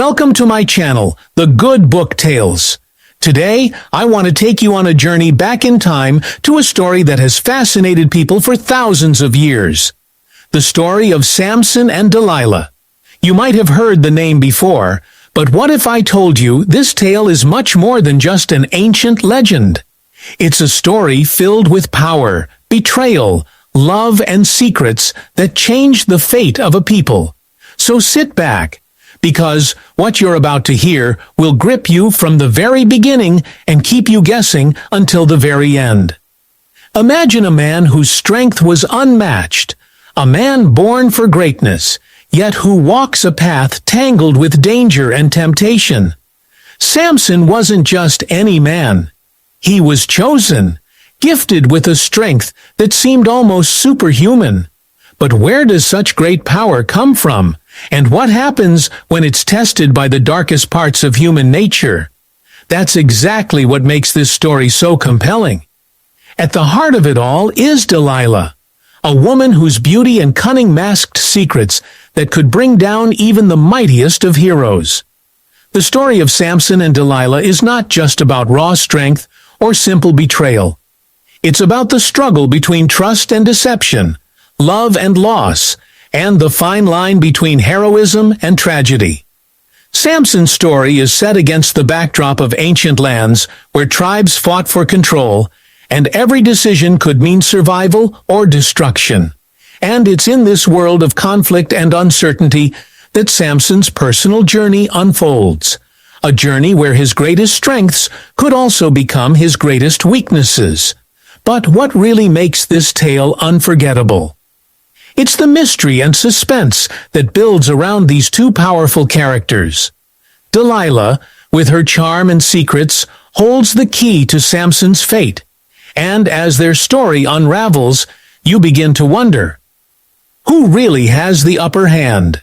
Welcome to my channel, The Good Book Tales. Today, I want to take you on a journey back in time to a story that has fascinated people for thousands of years. The story of Samson and Delilah. You might have heard the name before, but what if I told you this tale is much more than just an ancient legend? It's a story filled with power, betrayal, love, and secrets that changed the fate of a people. So sit back, because what you're about to hear will grip you from the very beginning and keep you guessing until the very end. Imagine a man whose strength was unmatched, a man born for greatness, yet who walks a path tangled with danger and temptation. Samson wasn't just any man. He was chosen, gifted with a strength that seemed almost superhuman. But where does such great power come from? And what happens when it's tested by the darkest parts of human nature? That's exactly what makes this story so compelling. At the heart of it all is Delilah, a woman whose beauty and cunning masked secrets that could bring down even the mightiest of heroes. The story of Samson and Delilah is not just about raw strength or simple betrayal. It's about the struggle between trust and deception, love and loss, and the fine line between heroism and tragedy. Samson's story is set against the backdrop of ancient lands where tribes fought for control, and every decision could mean survival or destruction. And it's in this world of conflict and uncertainty that Samson's personal journey unfolds, a journey where his greatest strengths could also become his greatest weaknesses. But what really makes this tale unforgettable? It's the mystery and suspense that builds around these two powerful characters. Delilah, with her charm and secrets, holds the key to Samson's fate. And as their story unravels, you begin to wonder, who really has the upper hand?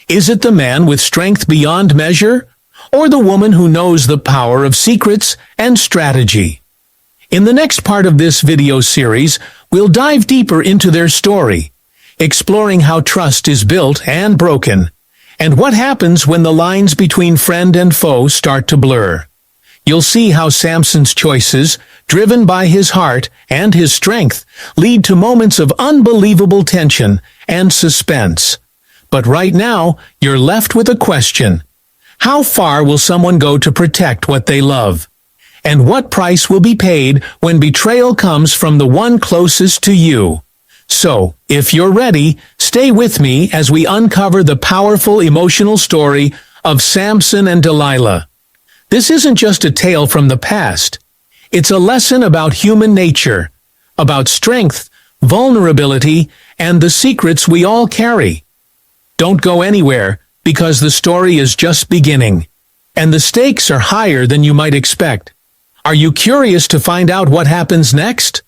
Is it the man with strength beyond measure, or the woman who knows the power of secrets and strategy? In the next part of this video series, we'll dive deeper into their story, exploring how trust is built and broken, and what happens when the lines between friend and foe start to blur. You'll see how Samson's choices, driven by his heart and his strength, lead to moments of unbelievable tension and suspense. But right now, you're left with a question. How far will someone go to protect what they love? And what price will be paid when betrayal comes from the one closest to you? So, if you're ready, stay with me as we uncover the powerful emotional story of Samson and Delilah. This isn't just a tale from the past. It's a lesson about human nature, about strength, vulnerability, and the secrets we all carry. Don't go anywhere, because the story is just beginning, and the stakes are higher than you might expect. Are you curious to find out what happens next?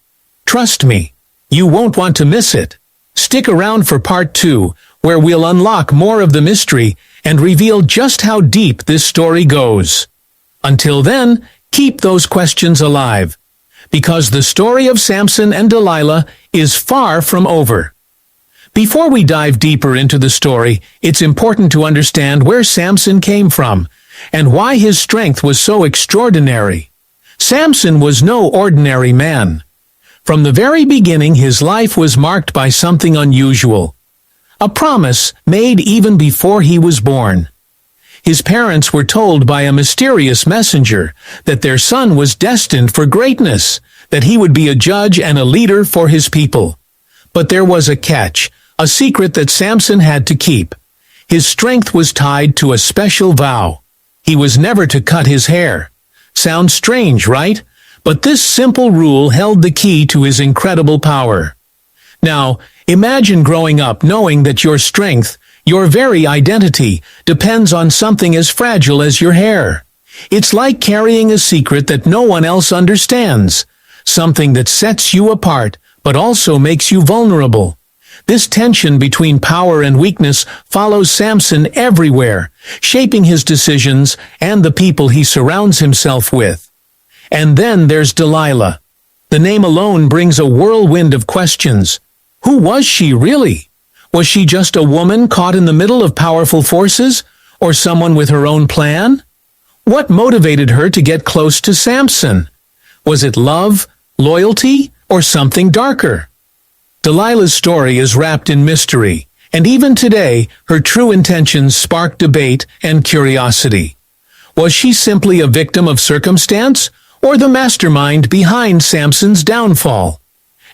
Trust me, you won't want to miss it. Stick around for part 2, where we'll unlock more of the mystery and reveal just how deep this story goes. Until then, keep those questions alive, because the story of Samson and Delilah is far from over. Before we dive deeper into the story, it's important to understand where Samson came from and why his strength was so extraordinary. Samson was no ordinary man. From the very beginning, his life was marked by something unusual, a promise made even before he was born. His parents were told by a mysterious messenger that their son was destined for greatness, that he would be a judge and a leader for his people. But there was a catch, a secret that Samson had to keep. His strength was tied to a special vow. He was never to cut his hair. Sounds strange, right? But this simple rule held the key to his incredible power. Now, imagine growing up knowing that your strength, your very identity, depends on something as fragile as your hair. It's like carrying a secret that no one else understands, something that sets you apart, but also makes you vulnerable. This tension between power and weakness follows Samson everywhere, shaping his decisions and the people he surrounds himself with. And then there's Delilah. The name alone brings a whirlwind of questions. Who was she really? Was she just a woman caught in the middle of powerful forces? or someone with her own plan? What motivated her to get close to Samson? Was it love, loyalty, or something darker? Delilah's story is wrapped in mystery, and even today, her true intentions spark debate and curiosity. Was she simply a victim of circumstance, or the mastermind behind Samson's downfall?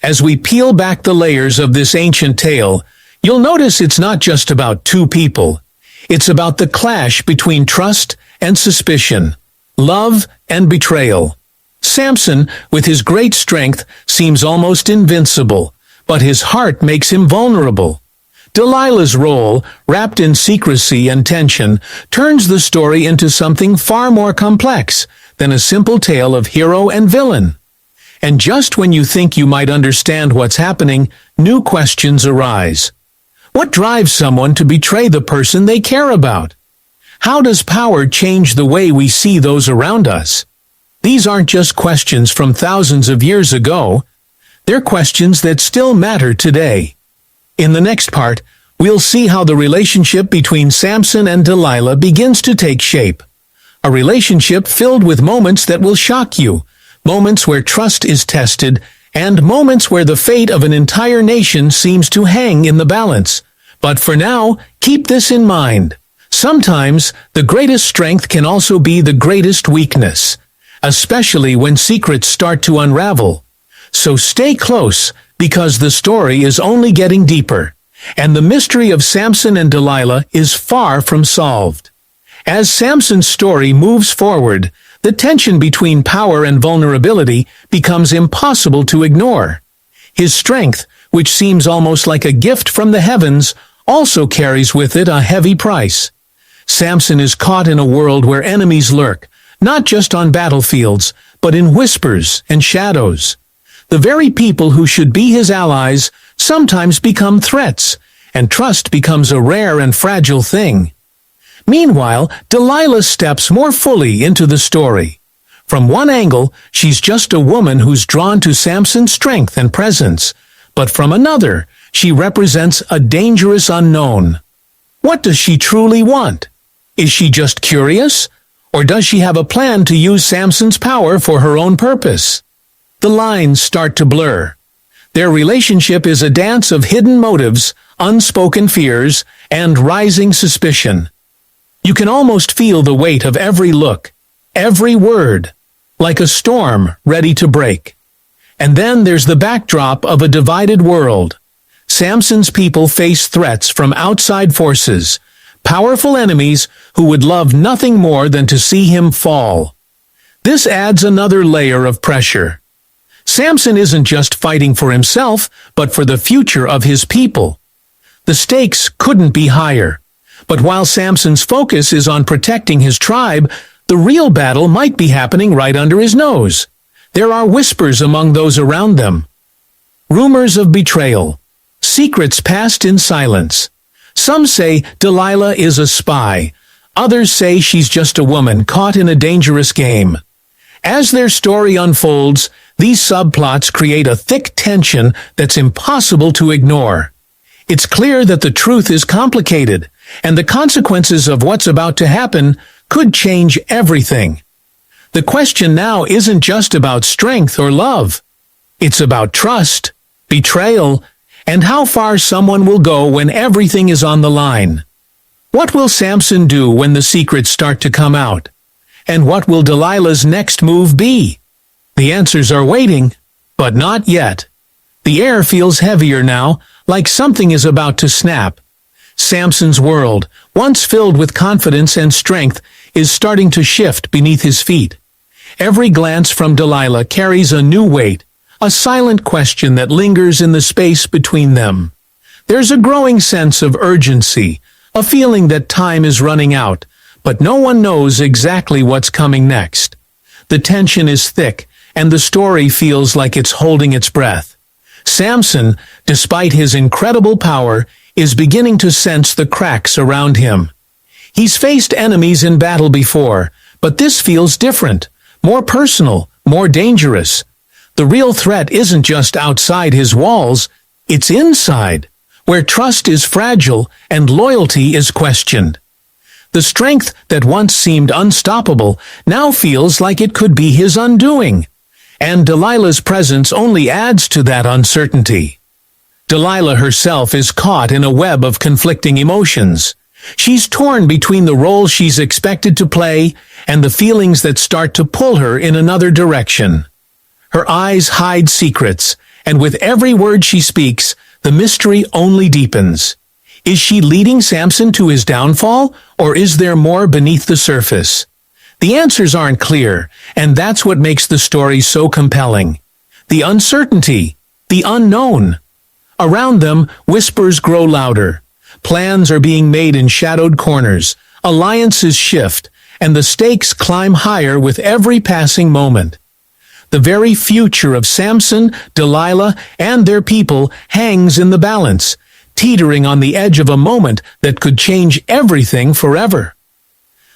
As we peel back the layers of this ancient tale, you'll notice it's not just about two people. It's about the clash between trust and suspicion, love and betrayal. Samson, with his great strength, seems almost invincible, but his heart makes him vulnerable. Delilah's role, wrapped in secrecy and tension, turns the story into something far more complex than a simple tale of hero and villain. And just when you think you might understand what's happening, new questions arise. What drives someone to betray the person they care about? How does power change the way we see those around us? These aren't just questions from thousands of years ago. They're questions that still matter today. In the next part, we'll see how the relationship between Samson and Delilah begins to take shape. A relationship filled with moments that will shock you, moments where trust is tested, and moments where the fate of an entire nation seems to hang in the balance. But for now, keep this in mind. Sometimes, the greatest strength can also be the greatest weakness, especially when secrets start to unravel. So stay close, because the story is only getting deeper, and the mystery of Samson and Delilah is far from solved. As Samson's story moves forward, the tension between power and vulnerability becomes impossible to ignore. His strength, which seems almost like a gift from the heavens, also carries with it a heavy price. Samson is caught in a world where enemies lurk, not just on battlefields, but in whispers and shadows. The very people who should be his allies sometimes become threats, and trust becomes a rare and fragile thing. Meanwhile, Delilah steps more fully into the story. From one angle, she's just a woman who's drawn to Samson's strength and presence, but from another, she represents a dangerous unknown. What does she truly want? Is she just curious? Or does she have a plan to use Samson's power for her own purpose? The lines start to blur. Their relationship is a dance of hidden motives, unspoken fears, and rising suspicion. You can almost feel the weight of every look, every word, like a storm ready to break. And then there's the backdrop of a divided world. Samson's people face threats from outside forces, powerful enemies who would love nothing more than to see him fall. This adds another layer of pressure. Samson isn't just fighting for himself, but for the future of his people. The stakes couldn't be higher. But while Samson's focus is on protecting his tribe, the real battle might be happening right under his nose. There are whispers among those around them. Rumors of betrayal. Secrets passed in silence. Some say Delilah is a spy. Others say she's just a woman caught in a dangerous game. As their story unfolds, these subplots create a thick tension that's impossible to ignore. It's clear that the truth is complicated, and the consequences of what's about to happen could change everything. The question now isn't just about strength or love. It's about trust, betrayal, and how far someone will go when everything is on the line. What will Samson do when the secrets start to come out? And what will Delilah's next move be? The answers are waiting, but not yet. The air feels heavier now, like something is about to snap. Samson's world, once filled with confidence and strength, is starting to shift beneath his feet. Every glance from Delilah carries a new weight, a silent question that lingers in the space between them. There's a growing sense of urgency, a feeling that time is running out, but no one knows exactly what's coming next. The tension is thick, and the story feels like it's holding its breath. Samson, despite his incredible power, is beginning to sense the cracks around him. He's faced enemies in battle before, but this feels different, more personal, more dangerous. The real threat isn't just outside his walls, it's inside, where trust is fragile and loyalty is questioned. The strength that once seemed unstoppable now feels like it could be his undoing. And Delilah's presence only adds to that uncertainty. Delilah herself is caught in a web of conflicting emotions. She's torn between the role she's expected to play and the feelings that start to pull her in another direction. Her eyes hide secrets, and with every word she speaks, the mystery only deepens. Is she leading Samson to his downfall, or is there more beneath the surface? The answers aren't clear, and that's what makes the story so compelling. The uncertainty, the unknown. Around them, whispers grow louder. Plans are being made in shadowed corners, alliances shift, and the stakes climb higher with every passing moment. The very future of Samson, Delilah, and their people hangs in the balance, teetering on the edge of a moment that could change everything forever.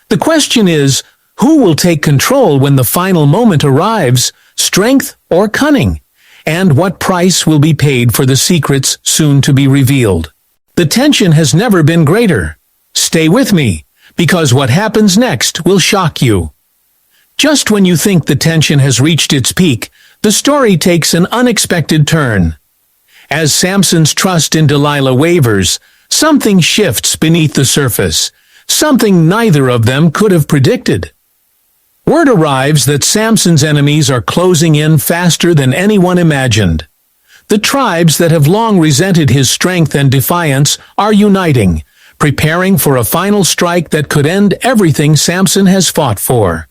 The question is, who will take control when the final moment arrives, strength or cunning? And what price will be paid for the secrets soon to be revealed? The tension has never been greater. Stay with me, because what happens next will shock you. Just when you think the tension has reached its peak, the story takes an unexpected turn. As Samson's trust in Delilah wavers, something shifts beneath the surface, something neither of them could have predicted. Word arrives that Samson's enemies are closing in faster than anyone imagined. The tribes that have long resented his strength and defiance are uniting, preparing for a final strike that could end everything Samson has fought for.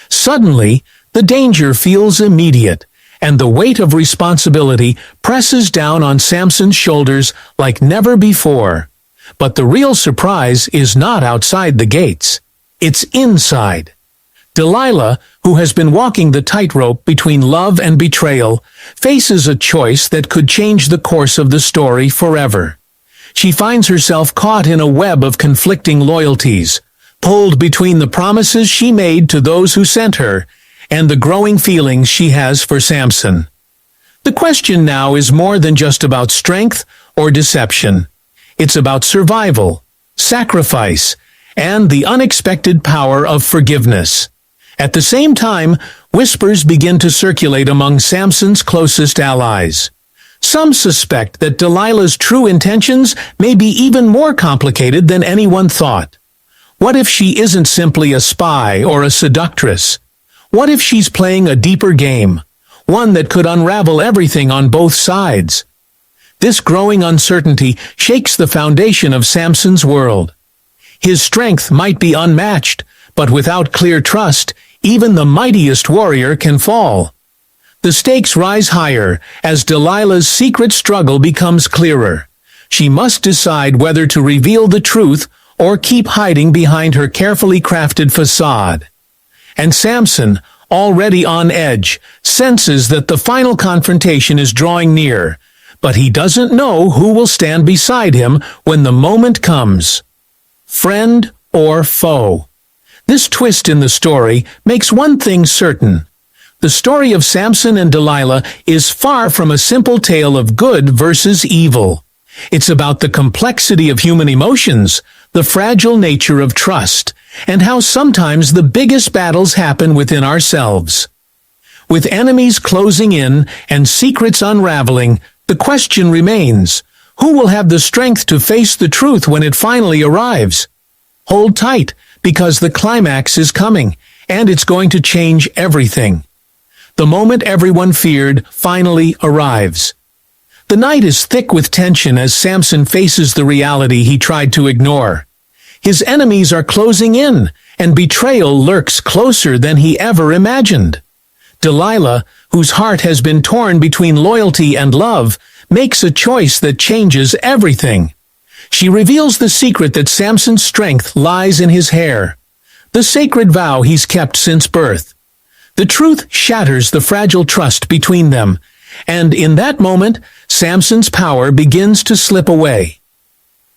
Suddenly, the danger feels immediate, and the weight of responsibility presses down on Samson's shoulders like never before. But the real surprise is not outside the gates. It's inside. Delilah, who has been walking the tightrope between love and betrayal, faces a choice that could change the course of the story forever. She finds herself caught in a web of conflicting loyalties, pulled between the promises she made to those who sent her and the growing feelings she has for Samson. The question now is more than just about strength or deception. It's about survival, sacrifice, and the unexpected power of forgiveness. At the same time, whispers begin to circulate among Samson's closest allies. Some suspect that Delilah's true intentions may be even more complicated than anyone thought. What if she isn't simply a spy or a seductress? What if she's playing a deeper game, one that could unravel everything on both sides? This growing uncertainty shakes the foundation of Samson's world. His strength might be unmatched, but without clear trust, even the mightiest warrior can fall. The stakes rise higher as Delilah's secret struggle becomes clearer. She must decide whether to reveal the truth or keep hiding behind her carefully crafted facade. And Samson, already on edge, senses that the final confrontation is drawing near, but he doesn't know who will stand beside him when the moment comes. Friend or foe? This twist in the story makes one thing certain. The story of Samson and Delilah is far from a simple tale of good versus evil. It's about the complexity of human emotions, the fragile nature of trust, and how sometimes the biggest battles happen within ourselves. With enemies closing in and secrets unraveling, the question remains, who will have the strength to face the truth when it finally arrives? Hold tight, because the climax is coming, and it's going to change everything. The moment everyone feared finally arrives. The night is thick with tension as Samson faces the reality he tried to ignore. His enemies are closing in, and betrayal lurks closer than he ever imagined. Delilah, whose heart has been torn between loyalty and love, makes a choice that changes everything. She reveals the secret that Samson's strength lies in his hair, the sacred vow he's kept since birth. The truth shatters the fragile trust between them, and in that moment, Samson's power begins to slip away.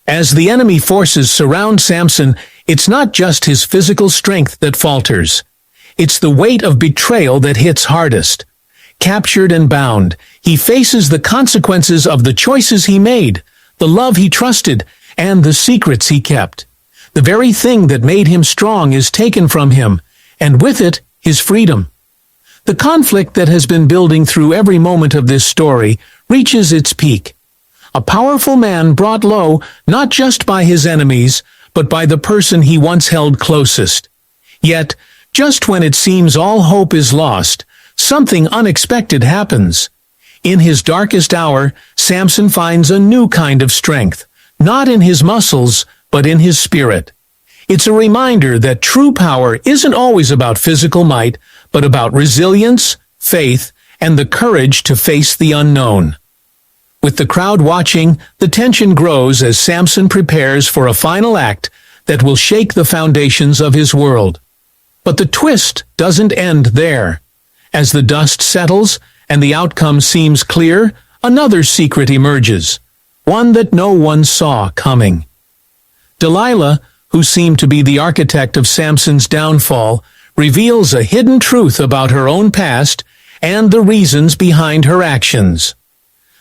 As the enemy forces surround Samson, it's not just his physical strength that falters. It's the weight of betrayal that hits hardest. Captured and bound, he faces the consequences of the choices he made, the love he trusted, and the secrets he kept. The very thing that made him strong is taken from him, and with it, his freedom. The conflict that has been building through every moment of this story reaches its peak. A powerful man brought low not just by his enemies, but by the person he once held closest. Yet, just when it seems all hope is lost, something unexpected happens. In his darkest hour, Samson finds a new kind of strength, not in his muscles, but in his spirit. It's a reminder that true power isn't always about physical might, but about resilience, faith, and the courage to face the unknown. With the crowd watching, the tension grows as Samson prepares for a final act that will shake the foundations of his world. But the twist doesn't end there. As the dust settles and the outcome seems clear, another secret emerges, one that no one saw coming. Delilah, who seemed to be the architect of Samson's downfall, reveals a hidden truth about her own past and the reasons behind her actions.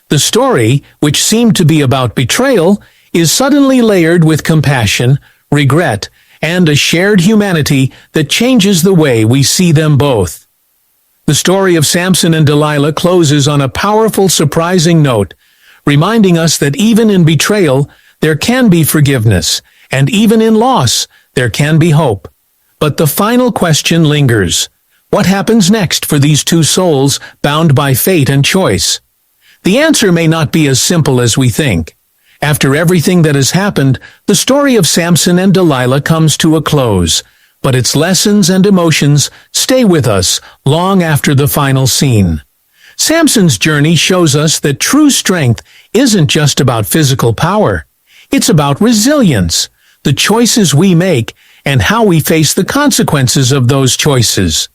The story, which seemed to be about betrayal, is suddenly layered with compassion, regret, and a shared humanity that changes the way we see them both. The story of Samson and Delilah closes on a powerful, surprising note, reminding us that even in betrayal, there can be forgiveness, and even in loss, there can be hope. But the final question lingers. What happens next for these two souls bound by fate and choice? The answer may not be as simple as we think. After everything that has happened, the story of Samson and Delilah comes to a close, but its lessons and emotions stay with us long after the final scene. Samson's journey shows us that true strength isn't just about physical power. It's about resilience, the choices we make, and how we face the consequences of those choices.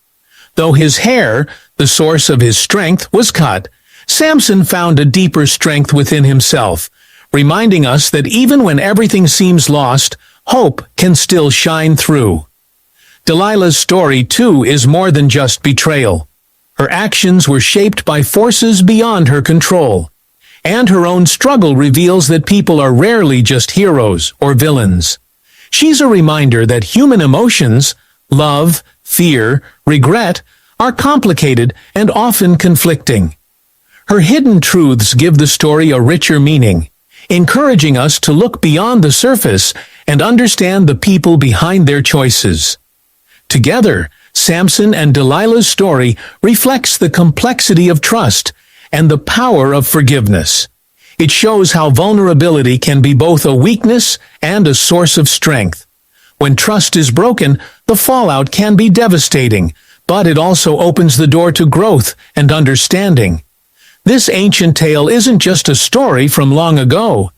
Though his hair, the source of his strength, was cut, Samson found a deeper strength within himself, reminding us that even when everything seems lost, hope can still shine through. Delilah's story, too, is more than just betrayal. Her actions were shaped by forces beyond her control, and her own struggle reveals that people are rarely just heroes or villains. She's a reminder that human emotions, love, fear, regret, are complicated and often conflicting. Her hidden truths give the story a richer meaning, encouraging us to look beyond the surface and understand the people behind their choices. Together, Samson and Delilah's story reflects the complexity of trust and the power of forgiveness. It shows how vulnerability can be both a weakness and a source of strength. When trust is broken, the fallout can be devastating, but it also opens the door to growth and understanding. This ancient tale isn't just a story from long ago.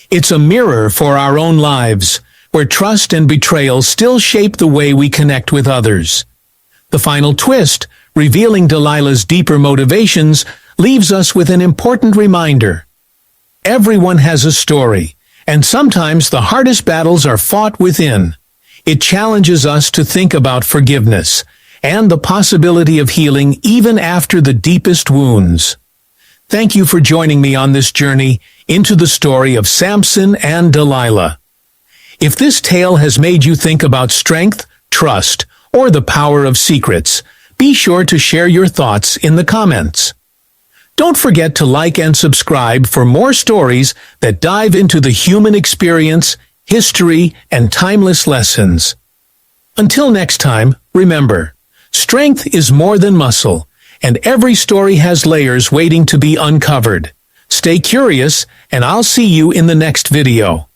It's a mirror for our own lives, where trust and betrayal still shape the way we connect with others. The final twist, revealing Delilah's deeper motivations, leaves us with an important reminder. Everyone has a story, and sometimes the hardest battles are fought within. It challenges us to think about forgiveness and the possibility of healing even after the deepest wounds. Thank you for joining me on this journey into the story of Samson and Delilah. If this tale has made you think about strength, trust, or the power of secrets, be sure to share your thoughts in the comments. Don't forget to like and subscribe for more stories that dive into the human experience, history, and timeless lessons. Until next time, remember, strength is more than muscle, and every story has layers waiting to be uncovered. Stay curious, and I'll see you in the next video.